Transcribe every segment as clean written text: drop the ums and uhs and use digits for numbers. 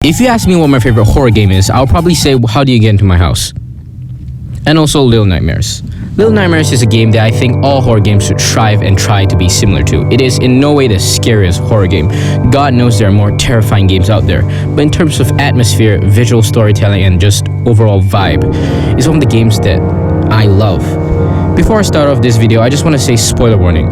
If you ask me what my favorite horror game is, I'll probably say How Do You Get Into My House? And also Little Nightmares. Little Nightmares is a game that I think all horror games should strive and try to be similar to. It is in no way the scariest horror game. God knows there are more terrifying games out there. But in terms of atmosphere, visual storytelling, and just overall vibe, it's one of the games that I love. Before I start off this video, I just want to say spoiler warning.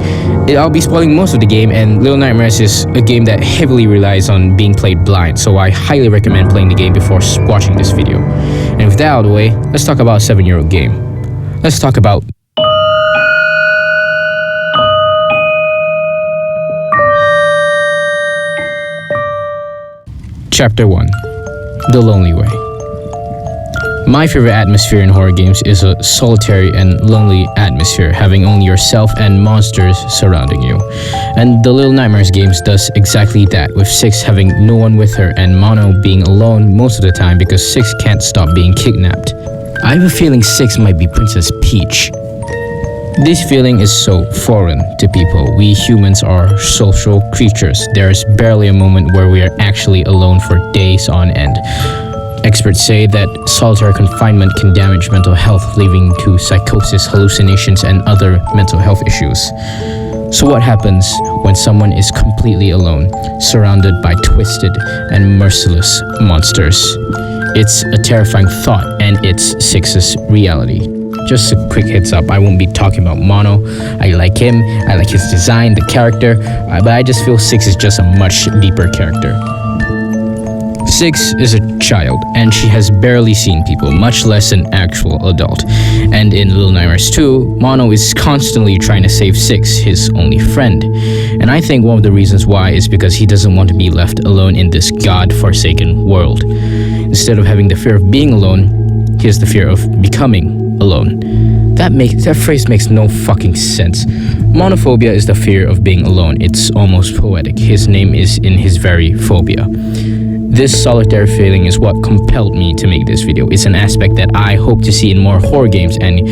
I'll be spoiling most of the game, and Little Nightmares is a game that heavily relies on being played blind, so I highly recommend playing the game before watching this video. And with that out of the way, let's talk about a 7-year-old game. Let's talk about Chapter 1, The Lonely Way. My favorite atmosphere in horror games is a solitary and lonely atmosphere, having only yourself and monsters surrounding you. And the Little Nightmares games does exactly that, with Six having no one with her and Mono being alone most of the time because Six can't stop being kidnapped. I have a feeling Six might be Princess Peach. This feeling is so foreign to people. We humans are social creatures. There's barely a moment where we are actually alone for days on end. Experts say that solitary confinement can damage mental health, leading to psychosis, hallucinations, and other mental health issues. So what happens when someone is completely alone, surrounded by twisted and merciless monsters? It's a terrifying thought, and it's Six's reality. Just a quick heads up, I won't be talking about Mono. I like him, I like his design, the character, but I just feel Six is just a much deeper character. Six is a child, and she has barely seen people, much less an actual adult. And in Little Nightmares 2, Mono is constantly trying to save Six, his only friend. And I think one of the reasons why is because he doesn't want to be left alone in this god-forsaken world. Instead of having the fear of being alone, he has the fear of becoming alone. That phrase makes no fucking sense. Monophobia is the fear of being alone. It's almost poetic. His name is in his very phobia. This solitary feeling is what compelled me to make this video. It's an aspect that I hope to see in more horror games, and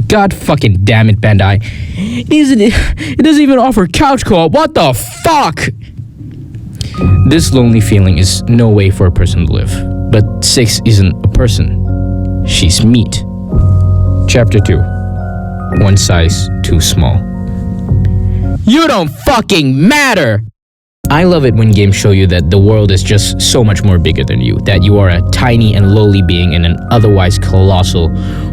god fucking damn it, Bandai. It doesn't even offer couch co-op. What the fuck? This lonely feeling is no way for a person to live. But Six isn't a person. She's meat. Chapter 2. One size too small. You don't fucking matter! I love it when games show you that the world is just so much more bigger than you, that you are a tiny and lowly being in an otherwise colossal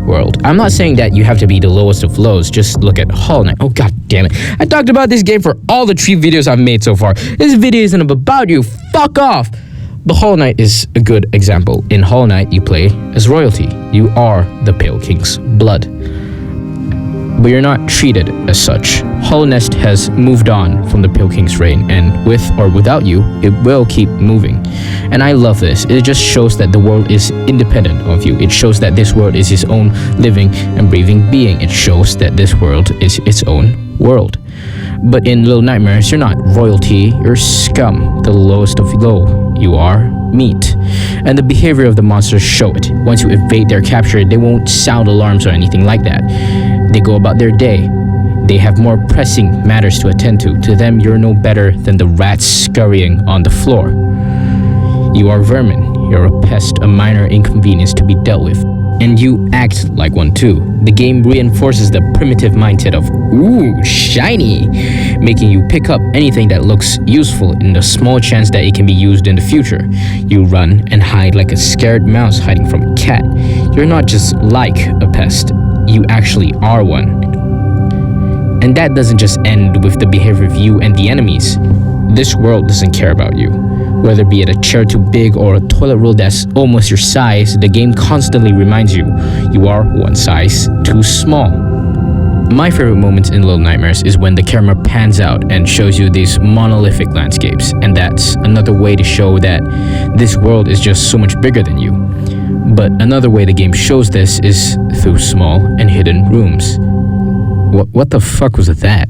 world. I'm not saying that you have to be the lowest of lows, just look at Hollow Knight. Oh god damn it. I talked about this game for all the 3 videos I've made so far. This video isn't about you, fuck off! But Hollow Knight is a good example. In Hollow Knight, you play as royalty. You are the Pale King's blood. But you're not treated as such. Hollownest has moved on from the Pale King's reign, and with or without you, it will keep moving. And I love this. It just shows that the world is independent of you. It shows that this world is its own living and breathing being. It shows that this world is its own world. But in Little Nightmares, you're not royalty, you're scum, the lowest of low. You are meat. And the behavior of the monsters show it. Once you evade their capture, they won't sound alarms or anything like that. They go about their day. They have more pressing matters to attend to. To them, you're no better than the rats scurrying on the floor. You are vermin. You're a pest, a minor inconvenience to be dealt with. And you act like one too. The game reinforces the primitive mindset of, ooh, shiny, making you pick up anything that looks useful in the small chance that it can be used in the future. You run and hide like a scared mouse hiding from a cat. You're not just like a pest, you actually are one. And that doesn't just end with the behavior of you and the enemies. This world doesn't care about you. Whether be it a chair too big or a toilet roll that's almost your size, the game constantly reminds you, you are one size too small. My favorite moments in Little Nightmares is when the camera pans out and shows you these monolithic landscapes, and that's another way to show that this world is just so much bigger than you. But another way the game shows this is through small and hidden rooms. What the fuck was that?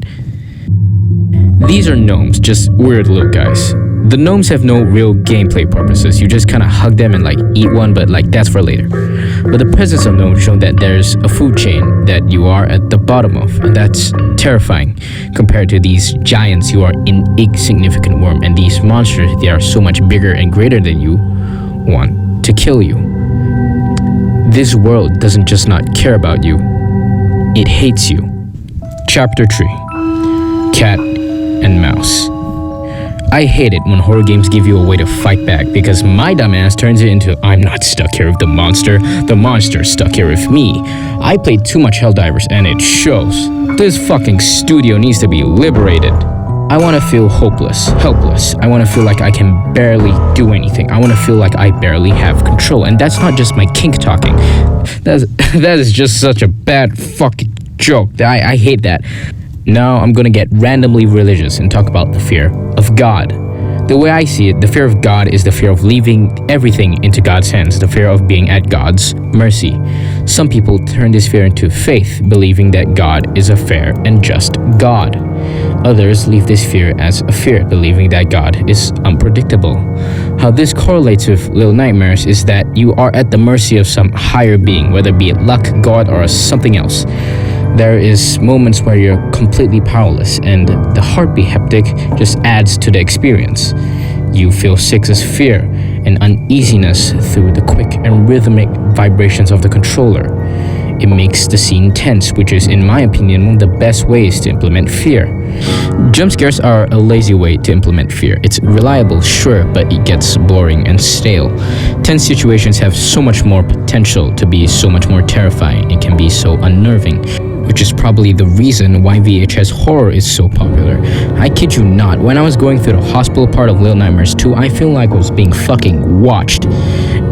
These are gnomes, just weird little guys. The gnomes have no real gameplay purposes. You just kind of hug them and like eat one, but like that's for later. But the presence of gnomes shows that there's a food chain that you are at the bottom of, and that's terrifying compared to these giants who are an insignificant worm, and these monsters, they are so much bigger and greater than you, want to kill you. This world doesn't just not care about you, it hates you. Chapter 3. Cat and Mouse. I hate it when horror games give you a way to fight back, because my dumbass turns it into, I'm not stuck here with the monster's stuck here with me. I played too much Helldivers and it shows. This fucking studio needs to be liberated. I want to feel hopeless, helpless. I want to feel like I can barely do anything. I want to feel like I barely have control. And that's not just my kink talking. That is just such a bad fucking joke. I hate that. Now I'm gonna get randomly religious and talk about the fear of God. The way I see it, the fear of God is the fear of leaving everything into God's hands, the fear of being at God's mercy. Some people turn this fear into faith, believing that God is a fair and just God. Others leave this fear as a fear, believing that God is unpredictable. How this correlates with Little Nightmares is that you are at the mercy of some higher being, whether be it luck, God, or something else. There is moments where you're completely powerless, and the heartbeat haptic just adds to the experience. You feel Six's fear and uneasiness through the quick and rhythmic vibrations of the controller. It makes the scene tense, which is, in my opinion, one of the best ways to implement fear. Jump scares are a lazy way to implement fear. It's reliable, sure, but it gets boring and stale. Tense situations have so much more potential to be so much more terrifying. It can be so unnerving, which is probably the reason why VHS horror is so popular. I kid you not, when I was going through the hospital part of Little Nightmares 2, I feel like I was being fucking watched.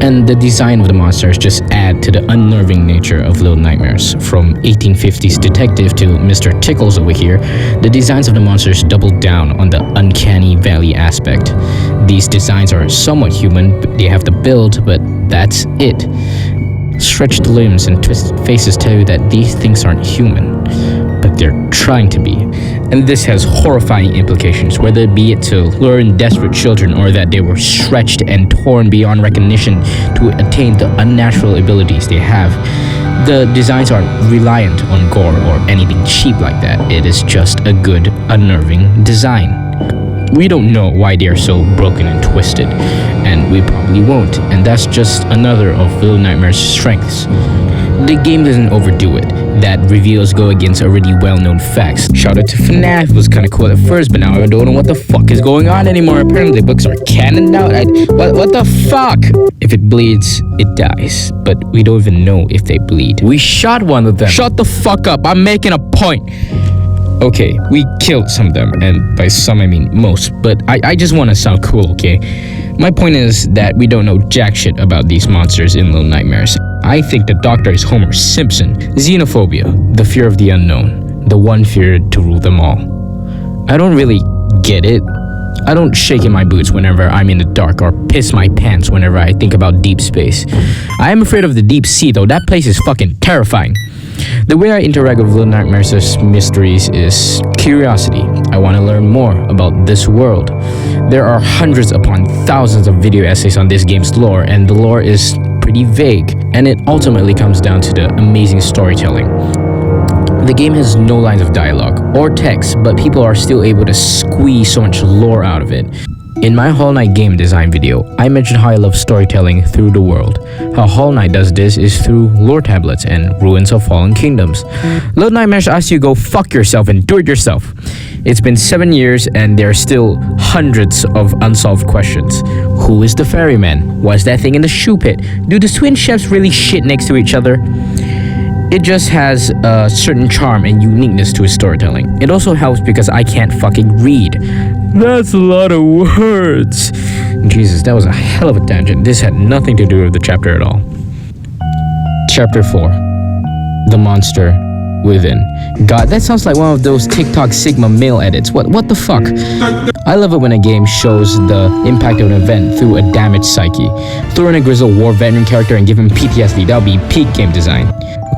And the design of the monsters just add to the unnerving nature of Little Nightmares. From 1850s detective to Mr. Tickles over here, the designs of the monsters double down on the uncanny valley aspect. These designs are somewhat human, they have the build, but that's it. Stretched limbs and twisted faces tell you that these things aren't human, but they're trying to be. And this has horrifying implications, whether it be it to lure in desperate children or that they were stretched and torn beyond recognition to attain the unnatural abilities they have. The designs aren't reliant on gore or anything cheap like that. It is just a good, unnerving design. We don't know why they are so broken and twisted, and we probably won't, and that's just another of Little Nightmares' strengths. The game doesn't overdo it. That reveals go against already well-known facts. Shout out to FNAF, it was kinda cool at first, but now I don't know what the fuck is going on anymore. Apparently books are canon now. What the fuck? If it bleeds, it dies, but we don't even know if they bleed. We shot one of them. Shut the fuck up, I'm making a point. Okay, we killed some of them, and by some I mean most, but I just want to sound cool, okay? My point is that we don't know jack shit about these monsters in Little Nightmares. I think the Doctor is Homer Simpson. Xenophobia, the fear of the unknown, the one fear to rule them all. I don't really get it. I don't shake in my boots whenever I'm in the dark or piss my pants whenever I think about deep space. I am afraid of the deep sea though, that place is fucking terrifying. The way I interact with Little Nightmares' mysteries is curiosity. I want to learn more about this world. There are hundreds upon thousands of video essays on this game's lore, and the lore is pretty vague, and it ultimately comes down to the amazing storytelling. The game has no lines of dialogue or text, but people are still able to squeeze so much lore out of it. In my Hollow Knight game design video, I mentioned how I love storytelling through the world. How Hollow Knight does this is through lore tablets and ruins of fallen kingdoms. Little Nightmares asks you go fuck yourself and do it yourself. It's been 7 years and there are still hundreds of unsolved questions. Who is the ferryman? What's that thing in the shoe pit? Do the twin chefs really shit next to each other? It just has a certain charm and uniqueness to its storytelling. It also helps because I can't fucking read. That's a lot of words. Jesus, that was a hell of a tangent. This had nothing to do with the chapter at all. Chapter 4. The Monster Within. God, that sounds like one of those TikTok Sigma male edits. What the fuck? I love it when a game shows the impact of an event through a damaged psyche. Throw in a grizzled war veteran character and give him PTSD. That would be peak game design.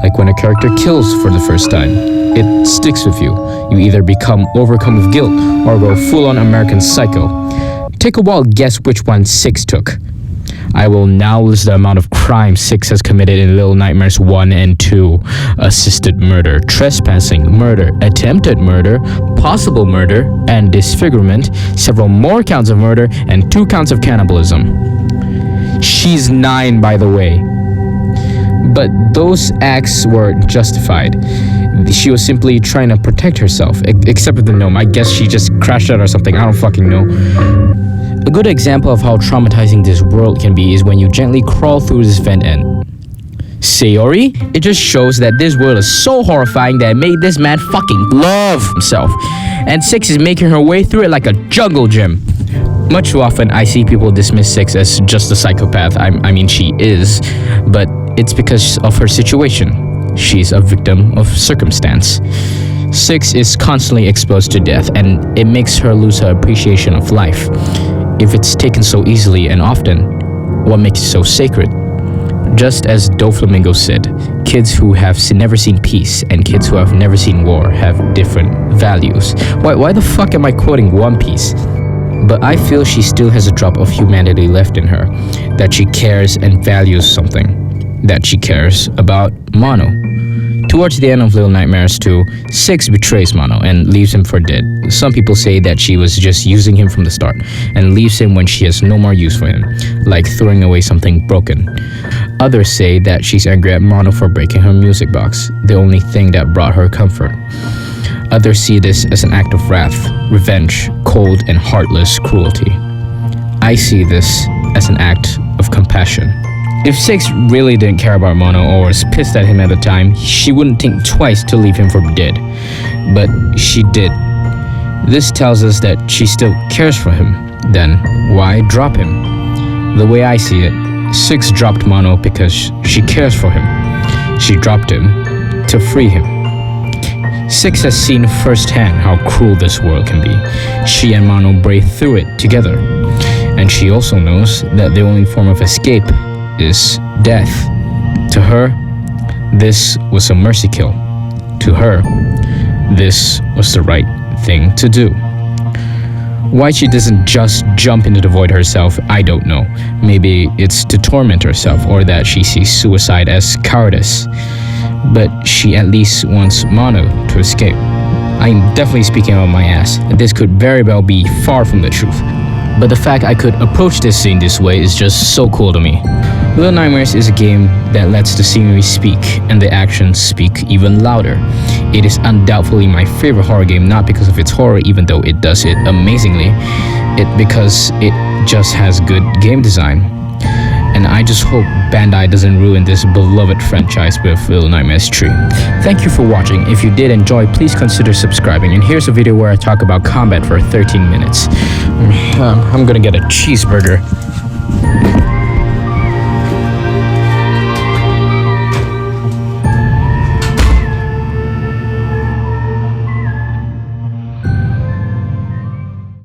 Like when a character kills for the first time. It sticks with you. You either become overcome with guilt or go full-on American Psycho. Take a wild guess which one Six took. I will now list the amount of crimes Six has committed in Little Nightmares 1 and 2. Assisted murder, trespassing, murder, attempted murder, possible murder, and disfigurement, several more counts of murder, and 2 counts of cannibalism. She's 9, by the way. But those acts were justified. She was simply trying to protect herself, except with the gnome. I guess she just crashed out or something. I don't fucking know. A good example of how traumatizing this world can be is when you gently crawl through this vent and... Sayori? It just shows that this world is so horrifying that it made this man fucking love himself. And 6 is making her way through it like a jungle gym. Much too often, I see people dismiss 6 as just a psychopath. I mean, she is, but it's because of her situation. She's a victim of circumstance. 6 is constantly exposed to death, and it makes her lose her appreciation of life. If it's taken so easily and often, what makes it so sacred? Just as Doflamingo said, kids who have never seen peace and kids who have never seen war have different values. Why the fuck am I quoting One Piece? But I feel she still has a drop of humanity left in her, that she cares and values something, that she cares about Mono. Towards the end of Little Nightmares 2, 6 betrays Mono and leaves him for dead. Some people say that she was just using him from the start and leaves him when she has no more use for him, like throwing away something broken. Others say that she's angry at Mono for breaking her music box, the only thing that brought her comfort. Others see this as an act of wrath, revenge, cold and heartless cruelty. I see this as an act of compassion. If 6 really didn't care about Mono or was pissed at him at the time, she wouldn't think twice to leave him for dead. But she did. This tells us that she still cares for him. Then, why drop him? The way I see it, 6 dropped Mono because she cares for him. She dropped him to free him. 6 has seen firsthand how cruel this world can be. She and Mono brave through it together. And she also knows that the only form of escape is death. To her, this was a mercy kill. To her, this was the right thing to do. Why she doesn't just jump into the void herself, I don't know. Maybe it's to torment herself, or that she sees suicide as cowardice. But she at least wants Mono to escape. I'm definitely speaking out of my ass. This could very well be far from the truth. But the fact I could approach this scene this way is just so cool to me. Little Nightmares is a game that lets the scenery speak and the actions speak even louder. It is undoubtedly my favorite horror game, not because of its horror, even though it does it amazingly, because it just has good game design. And I just hope Bandai doesn't ruin this beloved franchise with Little Nightmares 3. Thank you for watching. If you did enjoy, please consider subscribing. And here's a video where I talk about combat for 13 minutes. I'm gonna get a cheeseburger.